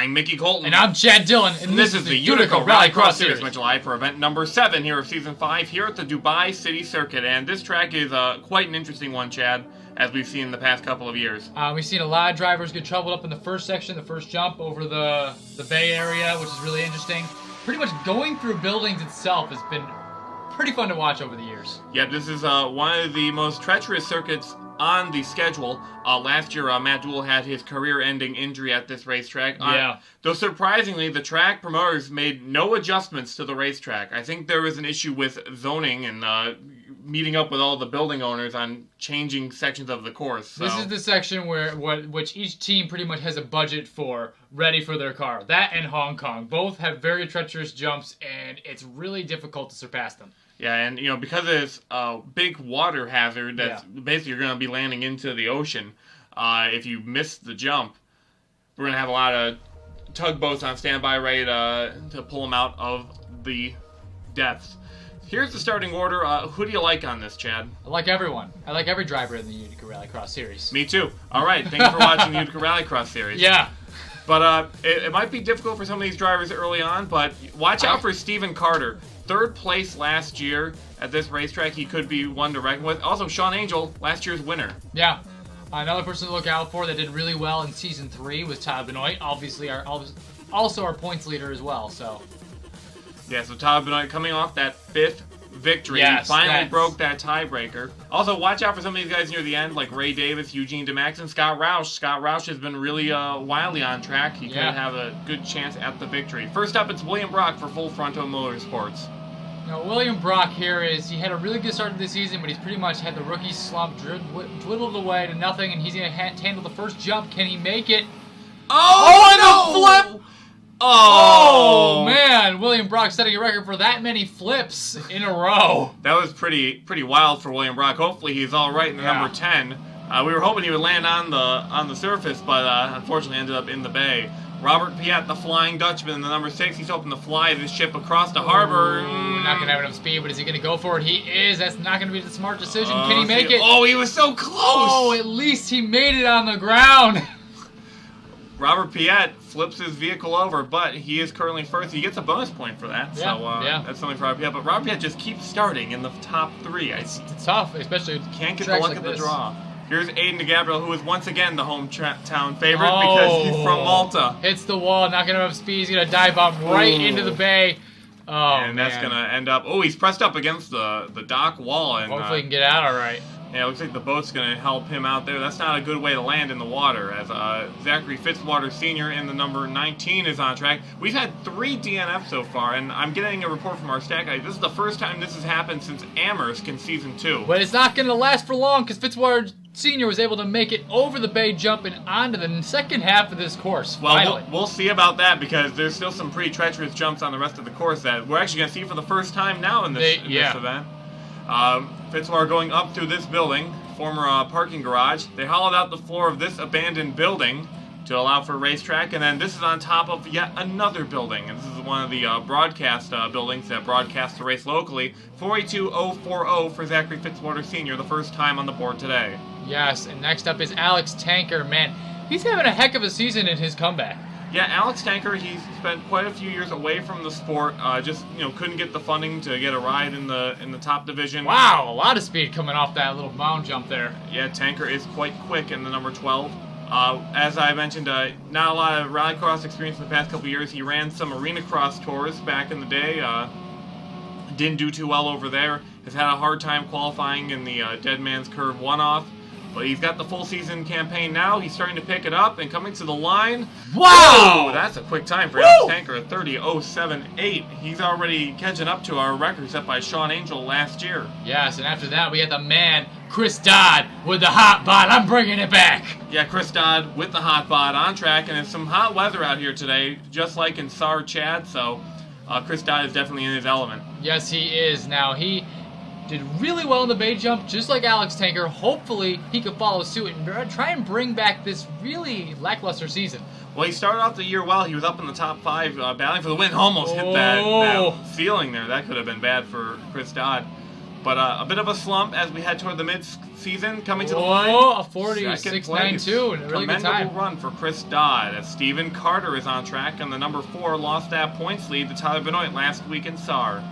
I'm Mickey Colton. And I'm Chad Dillon. And this is the Utica Rallycross Series. July for event number 7 here of Season 5 here at the Dubai City Circuit. And this track is quite an interesting one, Chad, as we've seen in the past couple of years. We've seen a lot of drivers get troubled up in the first section, the first jump over the Bay Area, which is really interesting. Pretty much going through buildings itself has been pretty fun to watch over the years. Yeah, this is one of the most treacherous circuits on the schedule. Last year, Matt Dool had his career-ending injury at this racetrack. Though surprisingly, the track promoters made no adjustments to the racetrack. I think there was an issue with zoning and meeting up with all the building owners on changing sections of the course. So. This is the section which each team pretty much has a budget for, ready for their car. That and Hong Kong. Both have very treacherous jumps, and it's really difficult to surpass them. Yeah, and because of this big water hazard that's basically you're going to be landing into the ocean, if you miss the jump, we're going to have a lot of tugboats on standby ready to pull them out of the depths. Here's the starting order. Who do you like on this, Chad? I like everyone. I like every driver in the Utica Rallycross Series. Me too. All right, thanks for watching the Utica Rallycross Series. Yeah. But it might be difficult for some of these drivers early on, but watch out for Stephen Carter. 3rd place last year at this racetrack. He could be one to reckon with. Also, Sean Angel, last year's winner. Yeah. Another person to look out for that did really well in Season 3 was Todd Benoit. Obviously, also our points leader as well. So. Yeah, so Todd Benoit coming off that 5th victory. Yes, he finally broke that tiebreaker. Also, watch out for some of these guys near the end, like Ray Davis, Eugene DeMax, and Scott Roush. Scott Roush has been really wildly on track. He could have a good chance at the victory. First up, it's William Brock for Full Frontal Motorsports. Now, William Brock here he had a really good start to the season, but he's pretty much had the rookie slump dwindled away to nothing, and he's going to handle the first jump. Can he make it? Oh, and a flip! Oh, man. William Brock setting a record for that many flips in a row. That was pretty wild for William Brock. Hopefully he's all right in the number 10. We were hoping he would land on the surface, but unfortunately ended up in the bay. Robert Piet, the Flying Dutchman, in the number 6. He's hoping to fly this ship across the harbor. Not going to have enough speed, but is he going to go for it? He is. That's not going to be the smart decision. Can he make it? Oh, he was so close. Oh, at least he made it on the ground. Robert Piet flips his vehicle over, but he is currently first. He gets a bonus point for that, that's something for Robert Piet. But Robert Piet just keeps starting in the top 3. It's tough, especially can't get the luck of the draw. Here's Aiden DeGabriel, who is once again the hometown favorite because he's from Malta. Hits the wall, not going to have speed. He's going to dive up right into the bay. Oh, and that's going to end up... Oh, he's pressed up against the dock wall. And hopefully he can get out all right. Yeah, it looks like the boat's going to help him out there. That's not a good way to land in the water, as Zachary Fitzwater Sr. in the number 19 is on track. We've had 3 DNFs so far, and I'm getting a report from our stat guy. This is the first time this has happened since Amherst in Season 2. But it's not going to last for long, because Fitzwater Sr. was able to make it over the bay, jumping onto the second half of this course. Well, we'll see about that, because there's still some pretty treacherous jumps on the rest of the course that we're actually going to see for the first time now in this event. Fitzwater going up through this building, former parking garage. They hollowed out the floor of this abandoned building to allow for a racetrack, and then this is on top of yet another building. And this is one of the broadcast buildings that broadcasts the race locally. 48040 for Zachary Fitzwater Sr., the first time on the board today. Yes, and next up is Alex Tanker. Man, he's having a heck of a season in his comeback. Yeah, Alex Tanker, he's spent quite a few years away from the sport. Just couldn't get the funding to get a ride in the top division. Wow, a lot of speed coming off that little mound jump there. Yeah, Tanker is quite quick in the number 12. As I mentioned, not a lot of rallycross experience in the past couple years. He ran some arena cross tours back in the day. Didn't do too well over there. Has had a hard time qualifying in the Dead Man's Curve one-off. But he's got the full season campaign now. He's starting to pick it up and coming to the line. Wow! Whoa, that's a quick time for Alex Tanker, a 30.078. He's already catching up to our record set by Sean Angel last year. Yes, and after that we had the man, Chris Dodd, with the hot bod. I'm bringing it back. Yeah, Chris Dodd with the hot bod on track, and it's some hot weather out here today, just like in Sarh, Chad, so Chris Dodd is definitely in his element. Yes, he is. Now, he did really well in the bay jump, just like Alex Tanker. Hopefully, he could follow suit and try and bring back this really lackluster season. Well, he started off the year well. He was up in the top 5, battling for the win. Almost hit that ceiling there. That could have been bad for Chris Dodd. But a bit of a slump as we head toward the mid-season, coming to the line. line. A 46.92 and a really good time. Run for Chris Dodd as Stephen Carter is on track on the number 4 lost that points lead to Tyler Benoit last week in Sarh.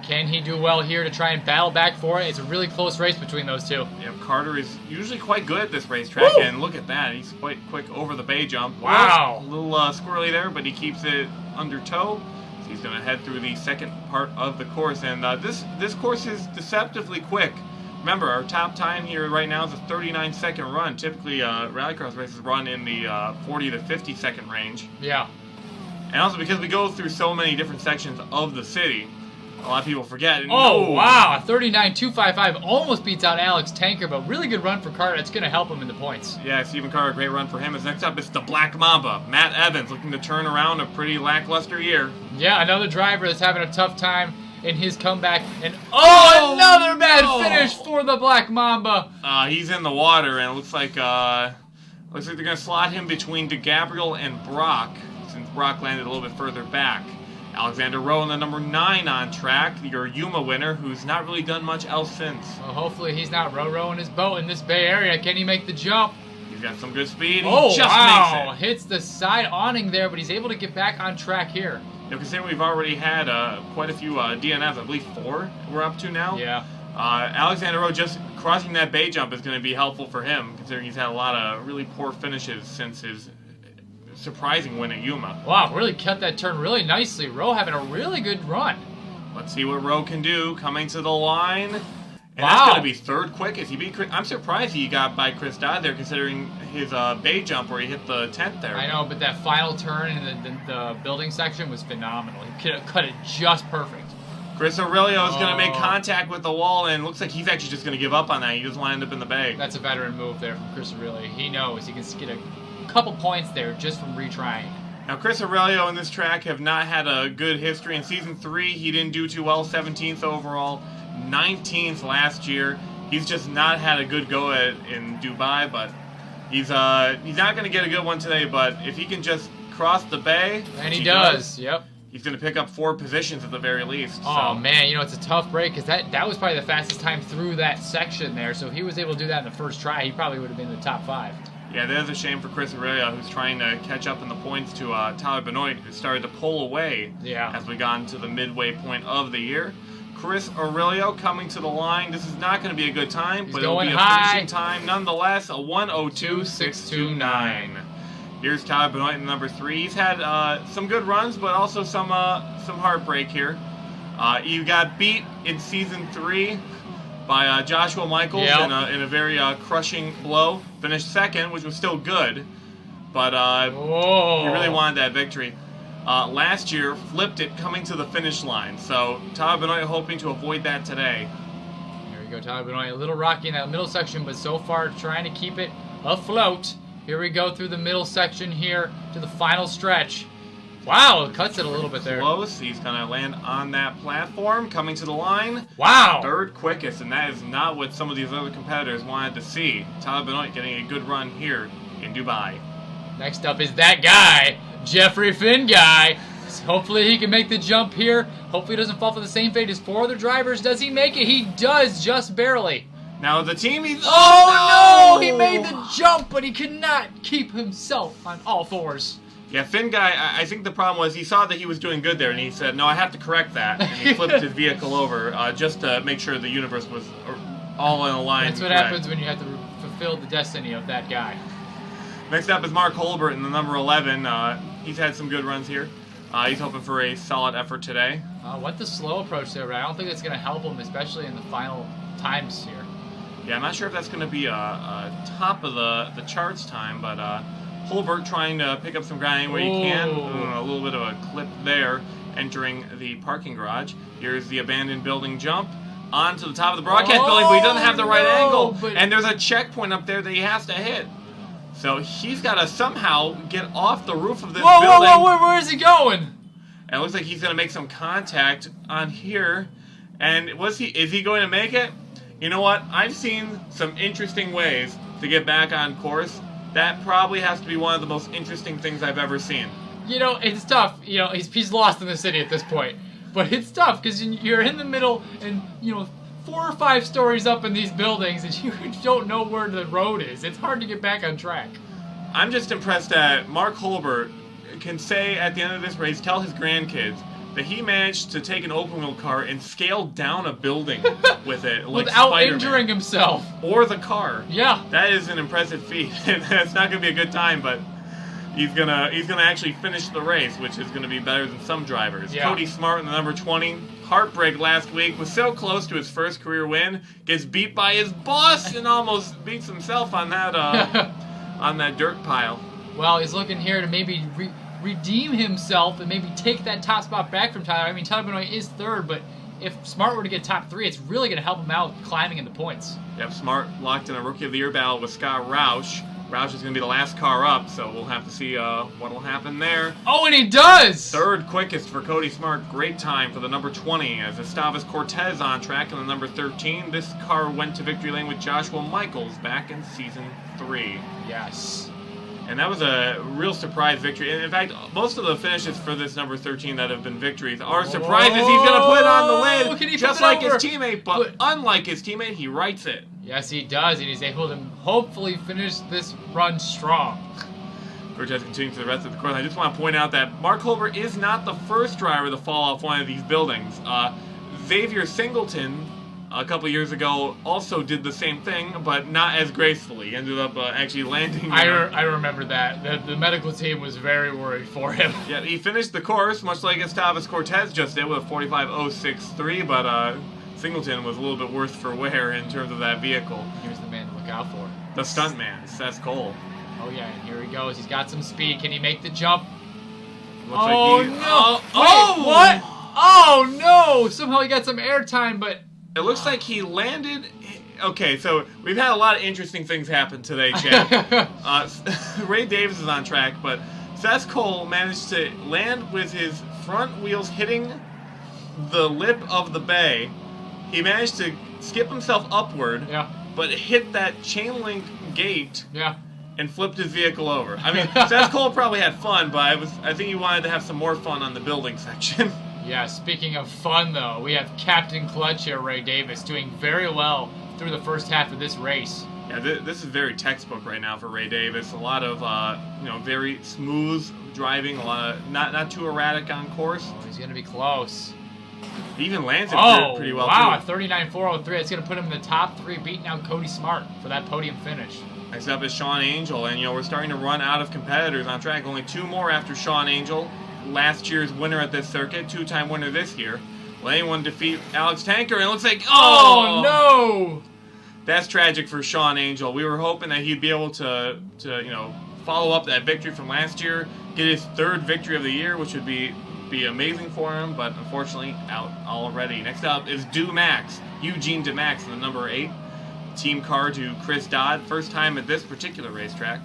Can he do well here to try and battle back for it? It's a really close race between those two. Yep, Carter is usually quite good at this racetrack, and look at that. He's quite quick over the bay jump. Wow. A little squirrely there, but he keeps it under tow. He's going to head through the second part of the course, and this course is deceptively quick. Remember, our top time here right now is a 39-second run. Typically, rallycross races run in the 40 to 50-second range. Yeah. And also because we go through so many different sections of the city, a lot of people forget. Wow, a 39.255 almost beats out Alex Tanker, but really good run for Carter. It's going to help him in the points. Yeah, Stephen Carter, great run for him. As next up is the Black Mamba, Matt Evans, looking to turn around a pretty lackluster year. Yeah, another driver that's having a tough time in his comeback. And another bad finish for the Black Mamba. He's in the water, and it looks like they're going to slot him between DeGabriel and Brock, since Brock landed a little bit further back. Alexander Rowe in the number 9 on track, your Yuma winner, who's not really done much else since. Well, hopefully he's not rowing his boat in this Bay Area. Can he make the jump? He's got some good speed. He just makes it. Hits the side awning there, but he's able to get back on track here. You know, considering we've already had quite a few DNFs, I believe 4 we're up to now. Yeah. Alexander Rowe just crossing that bay jump is going to be helpful for him, considering he's had a lot of really poor finishes since his surprising win at Yuma. Wow, really cut that turn really nicely. Rowe having a really good run. Let's see what Rowe can do coming to the line. And that's going to be third quickest. I'm surprised he got by Chris Dodd there, considering his bay jump where he hit the 10th there. I know, but that final turn in the building section was phenomenal. He could have cut it just perfect. Chris Aurelio is going to make contact with the wall, and looks like he's actually just going to give up on that. He just lined up in the bay. That's a veteran move there from Chris Aurelio. He knows he can get a couple points there just from retrying. Now, Chris Aurelio in this track have not had a good history. In Season 3, he didn't do too well, 17th overall, 19th last year. He's just not had a good go in Dubai, but he's not going to get a good one today, but if he can just cross the bay... And he does, yep. He's going to pick up 4 positions at the very least. Oh, man, it's a tough break, because that was probably the fastest time through that section there, so if he was able to do that in the first try, he probably would have been in the top 5. Yeah, that is a shame for Chris Aurelio, who's trying to catch up in the points to Tyler Benoit, who started to pull away as we got into the midway point of the year. Chris Aurelio coming to the line. This is not going to be a good time, but it'll be a finishing time nonetheless, a 1:02.629. Here's Tyler Benoit in number 3. He's had some good runs, but also some heartbreak here. You got beat in Season 3 by Joshua Michaels in a very crushing blow. Finished second, which was still good, but he really wanted that victory. Last year, flipped it coming to the finish line, so Tyler Benoit hoping to avoid that today. Here we go, Tyler Benoit. A little rocky in that middle section, but so far trying to keep it afloat. Here we go through the middle section here to the final stretch. Wow, it cuts it a little bit there. Close. He's going to land on that platform, coming to the line. Wow. Third quickest, and that is not what some of these other competitors wanted to see. Tyler Benoit getting a good run here in Dubai. Next up is that guy, Jeffrey Finn guy. Hopefully he can make the jump here. Hopefully he doesn't fall for the same fate as 4 other drivers. Does he make it? He does, just barely. Now the team... Oh, no! He made the jump, but he could not keep himself on all 4s. Yeah, Finn guy, I think the problem was he saw that he was doing good there, and he said, no, I have to correct that. And he flipped his vehicle over just to make sure the universe was all in a line. That's what happens when you have to fulfill the destiny of that guy. Next up is Mark Holbert in the number 11. He's had some good runs here. He's hoping for a solid effort today. Went the slow approach there, but I don't think that's going to help him, especially in the final times here. Yeah, I'm not sure if that's going to be a top of the charts time, but Holbert trying to pick up some ground anywhere he can. A little bit of a clip there, entering the parking garage. Here's the abandoned building jump onto the top of the broadcast building, but he doesn't have the right angle, and there's a checkpoint up there that he has to hit. So he's got to somehow get off the roof of this building. Whoa, where is he going? And it looks like he's going to make some contact on here. And is he going to make it? You know what? I've seen some interesting ways to get back on course. That probably has to be one of the most interesting things I've ever seen. It's tough. He's lost in the city at this point. But it's tough because you're in the middle and, 4 or 5 stories up in these buildings and you don't know where the road is. It's hard to get back on track. I'm just impressed that Mark Holbert can say at the end of this race, tell his grandkids that he managed to take an open-wheel car and scale down a building with it, like without Spider-Man. injuring himself. Or the car. Yeah. That is an impressive feat. It's not going to be a good time, but he's gonna actually finish the race, which is going to be better than some drivers. Yeah. Cody Smart in the number 20. Heartbreak last week. Was so close to his first career win. Gets beat by his boss and almost beats himself on that on that dirt pile. Well, he's looking here to maybe redeem himself and maybe take that top spot back from Tyler. I mean, Tyler Benoit is third, but if Smart were to get top 3, it's really going to help him out climbing in the points. Yep, Smart locked in a Rookie of the Year battle with Scott Roush. Roush is going to be the last car up, so we'll have to see what will happen there. Oh, and he does! Third quickest for Cody Smart. Great time for the number 20 as Esteves Cortez on track in the number 13. This car went to victory lane with Joshua Michaels back in Season 3. Yes. And that was a real surprise victory. And in fact, most of the finishes for this number 13 that have been victories are surprises. He's going to put it on the lid, just like his teammate. But unlike his teammate, he writes it. Yes, he does. And he's able to hopefully finish this run strong. Cortez continuing to the rest of the course. I just want to point out that Mark Holbert is not the first driver to fall off one of these buildings. Xavier Singleton, a couple years ago, also did the same thing, but not as gracefully. Ended up actually landing. I remember that. The medical team was very worried for him. Yeah, he finished the course, much like Esteves Cortez just did, with a 45.063, but Singleton was a little bit worse for wear in terms of that vehicle. He was the man to look out for. The stuntman, Seth Cole. Oh, yeah, and here he goes. He's got some speed. Can he make the jump? Looks like he, no! Wait, what? Oh, no! Somehow he got some airtime, but... It looks like he landed... Okay, so we've had a lot of interesting things happen today, Chad. Ray Davis is on track, but Seth Cole managed to land with his front wheels hitting the lip of the bay. He managed to skip himself upward, but hit that chain link gate and flipped his vehicle over. I mean, Seth Cole probably had fun, but I think he wanted to have some more fun on the building section. Yeah, speaking of fun, though, we have Captain Clutch here, Ray Davis, doing very well through the first half of this race. Yeah, this is very textbook right now for Ray Davis. A lot of, very smooth driving, a lot of not too erratic on course. Oh, he's going to be close. He even lands it pretty well, wow, too. 39.403. It's going to put him in the top 3, beating out Cody Smart for that podium finish. Next up is Sean Angel, and, we're starting to run out of competitors on track. Only 2 more after Sean Angel. Last year's winner at this circuit, 2-time winner this year. Will anyone defeat Alex Tanker? And it looks like, oh no! That's tragic for Sean Angel. We were hoping that he'd be able to follow up that victory from last year, get his 3rd victory of the year, which would be amazing for him, but unfortunately out already. Next up is Eugene DeMax in the number 8. Team car to Chris Dodd, first time at this particular racetrack.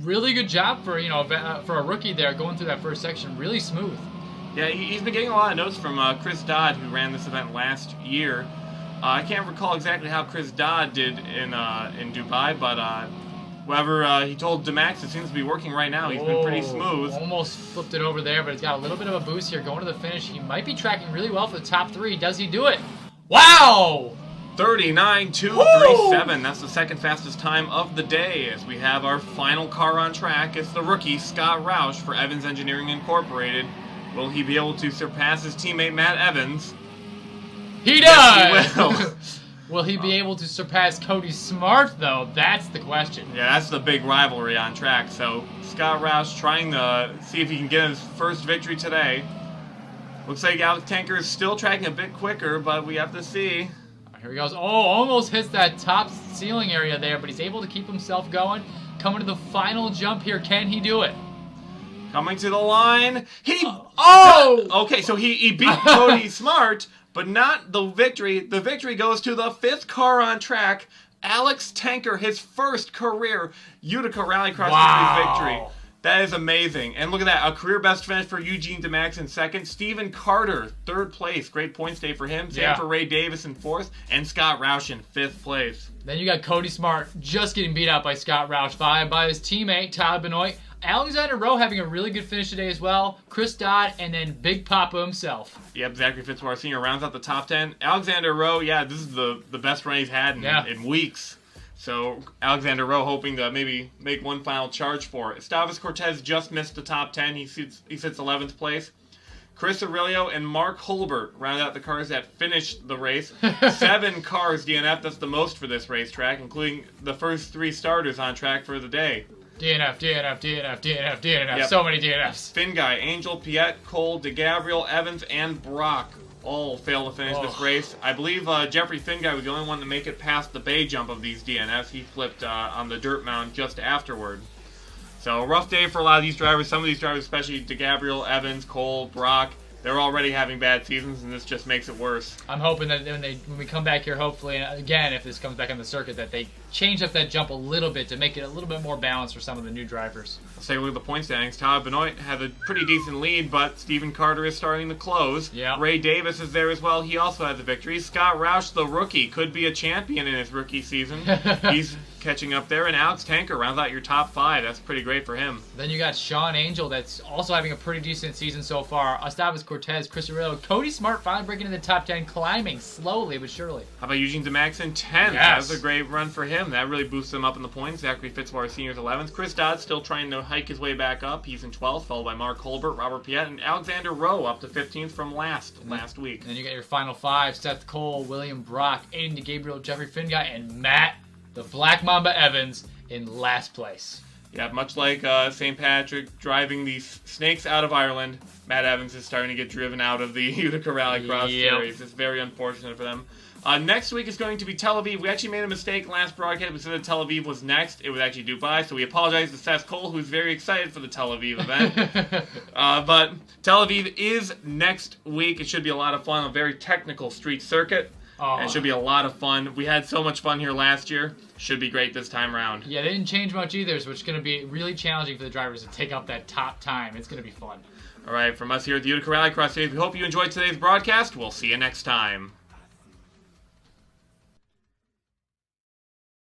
Really good job for a rookie there, going through that first section, really smooth. Yeah, he's been getting a lot of notes from Chris Dodd, who ran this event last year. I can't recall exactly how Chris Dodd did in Dubai, but whatever he told DeMax, it seems to be working right now. He's been pretty smooth. Almost flipped it over there, but he's got a little bit of a boost here going to the finish. He might be tracking really well for the top 3. Does he do it? Wow! 39.237. That's the second fastest time of the day as we have our final car on track. It's the rookie Scott Roush for Evans Engineering Incorporated. Will he be able to surpass his teammate Matt Evans? He does! Yes, he will. Will he be able to surpass Cody Smart, though? That's the question. Yeah, that's the big rivalry on track. So Scott Roush trying to see if he can get his first victory today. Looks like Alex Tanker is still tracking a bit quicker, but we have to see. Here he goes. Oh, almost hits that top ceiling area there, but he's able to keep himself going. Coming to the final jump here. Can he do it? Coming to the line. Okay, so he beat Cody Smart, but not the victory. The victory goes to the 5th car on track, Alex Tanker, his first career Utica Rallycross victory. That is amazing. And look at that. A career best finish for Eugene DeMax in 2nd. Stephen Carter, 3rd place. Great points day for him. Same for Ray Davis in 4th. And Scott Roush in 5th place. Then you got Cody Smart just getting beat out by Scott Roush, followed by his teammate, Tyler Benoit, Alexander Rowe having a really good finish today as well. Chris Dodd, and then Big Papa himself. Yep, Zachary Fitzwater Sr. rounds out the top 10. Alexander Rowe, yeah, this is the best run he's had in weeks. So Alexander Rowe hoping to maybe make one final charge for it. Esteves Cortez just missed the top 10. He sits 11th place. Chris Aurelio and Mark Holbert round out the cars that finished the race. 7 cars DNF, that's the most for this racetrack, including the first 3 starters on track for the day. DNF. Yep. So many DNFs. Finn Guy, Angel, Piet, Cole, DeGabriel, Evans, and Brock all failed to finish this race. I believe Jeffrey Finn Guy was the only one to make it past the bay jump of these DNFs. He flipped on the dirt mound just afterward. So a rough day for a lot of these drivers. Some of these drivers, especially DeGabriel, Evans, Cole, Brock, they're already having bad seasons, and this just makes it worse. I'm hoping that when we come back here, hopefully, and again, if this comes back on the circuit, that they change up that jump a little bit to make it a little bit more balanced for some of the new drivers. Let's take a look at the point standings. Todd Benoit had a pretty decent lead, but Stephen Carter is starting to close. Yep. Ray Davis is there as well. He also has a victory. Scott Roush, the rookie, could be a champion in his rookie season. He's catching up there, and Alex Tanker rounds out your top 5. That's pretty great for him. Then you got Sean Angel, that's also having a pretty decent season so far. Esteves Cortez, Chris Aurelio, Cody Smart finally breaking into the top 10, climbing slowly but surely. How about Eugene DeMax in 10th? Yes. That was a great run for him. That really boosts him up in the points. Zachary Fitzwater Sr.'s 11th. Chris Dodd still trying to hike his way back up. He's in 12th, followed by Mark Holbert, Robert Piet, and Alexander Rowe up to 15th from last week. And then you got your final 5, Seth Cole, William Brock, Aiden DeGabriel, Jeffrey Finguy, and Matt, the Black Mamba Evans, in last place. Yeah, much like St. Patrick driving these snakes out of Ireland, Matt Evans is starting to get driven out of the Utica Rallycross series. It's very unfortunate for them. Next week is going to be Tel Aviv. We actually made a mistake last broadcast. We said that Tel Aviv was next. It was actually Dubai, so we apologize to Seth Cole, who's very excited for the Tel Aviv event. But Tel Aviv is next week. It should be a lot of fun. A very technical street circuit. And it should be a lot of fun. We had so much fun here last year. Should be great this time around. Yeah, they didn't change much either, so it's going to be really challenging for the drivers to take up that top time. It's going to be fun. All right, from us here at the Utica Rallycross series, we hope you enjoyed today's broadcast. We'll see you next time.